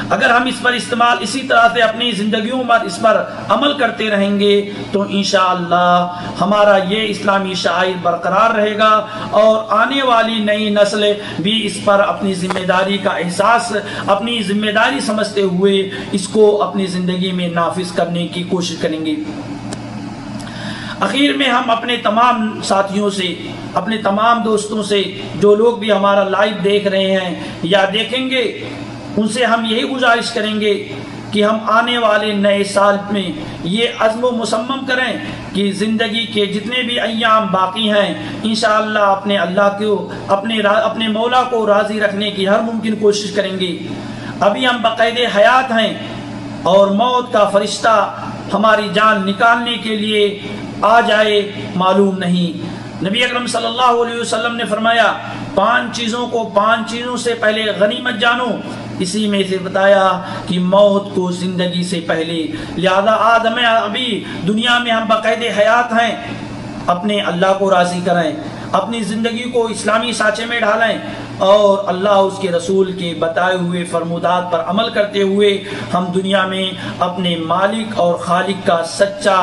اگر ہم اس پر اسی طرح سے اپنی زندگیوں پر اس پر عمل کرتے رہیں گے تو انشاءاللہ ہمارا یہ اسلامی شعائر برقرار رہے گا اور آنے والی نئی نسل بھی اس پر اپنی ذمہ داری کا احساس، اپنی ذمہ داری سمجھتے ہوئے اس کو اپنی زندگی میں نافذ کرنے کی کوشش کریں گے. اخیر میں ہم اپنے تمام ساتھیوں سے، اپنے تمام دوستوں سے، جو لوگ بھی ہمارا لائیو دیکھ رہے ہیں یا دیکھیں گے، ان سے ہم یہی گزارش کریں گے کہ ہم آنے والے نئے سال میں یہ عزم و مصمم کریں کہ زندگی کے جتنے بھی ایام باقی ہیں انشاءاللہ اپنے اللہ کو، اپنے مولا کو راضی رکھنے کی ہر ممکن کوشش کریں گے. ابھی ہم بقید حیات ہیں اور موت کا فرشتہ ہماری جان نکالنے کے لیے آ جائے معلوم نہیں. نبی اکرم صلی اللہ علیہ وسلم نے فرمایا 5 چیزوں کو 5 چیزوں سے پہلے غنیمت جانو. اسی میں سے بتایا کہ موت کو زندگی سے پہلے. لہذا آدم ابھی دنیا میں ہم بقید حیات ہیں، اپنے اللہ کو راضی کریں، اپنی زندگی کو اسلامی سانچے میں ڈھالیں اور اللہ اس کے رسول کے بتائے ہوئے فرمودات پر عمل کرتے ہوئے ہم دنیا میں اپنے مالک اور خالق کا سچا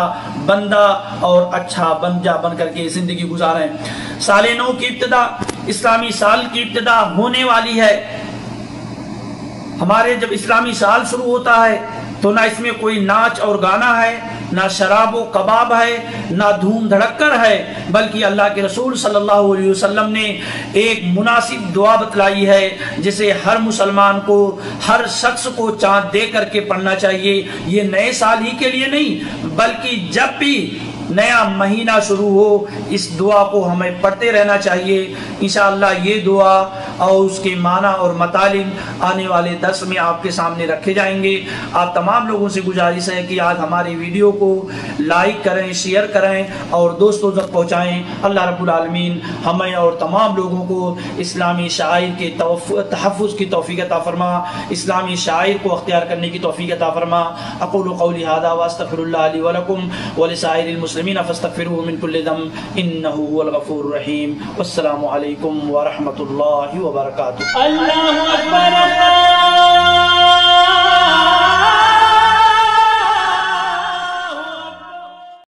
بندہ اور اچھا بنجا بن کر کے زندگی گزاریں. سال نو کی ابتدا، اسلامی سال کی ابتدا ہونے والی ہے. ہمارے جب اسلامی سال شروع ہوتا ہے تو نہ اس میں کوئی ناچ اور گانا ہے، نہ شراب و کباب ہے، نہ دھوم دھڑکر ہے، بلکہ اللہ کے رسول صلی اللہ علیہ وسلم نے ایک مناسب دعا بتلائی ہے جسے ہر مسلمان کو، ہر شخص کو چاند دے کر کے پڑھنا چاہیے۔ یہ نئے سال ہی کے لیے نہیں، بلکہ جب بھی نیا مہینہ شروع ہو اس دعا کو ہمیں پڑھتے رہنا چاہیے۔ انشاءاللہ یہ دعا اور اس کے معنی اور مطالب آنے والے درس میں آپ کے سامنے رکھے جائیں گے۔ آپ تمام لوگوں سے گزارش ہے کہ آج ہماری ویڈیو کو لائک کریں، شیئر کریں اور دوستوں تک پہنچائیں۔ اللہ رب العالمین ہمیں اور تمام لوگوں کو اسلامی شعائر کے تحفظ کی توفیق عطا فرما، اسلامی شعائر کو اختیار کرنے کی توفیق عطا فرما۔ اقول قولی ھذا واستغفر اللہ لی ولکم ولسائر المسلمین فاستغفروه من كل ذنب انه هو الغفور الرحیم۔ والسلام علیکم ورحمۃ اللہ وبرکاتہ۔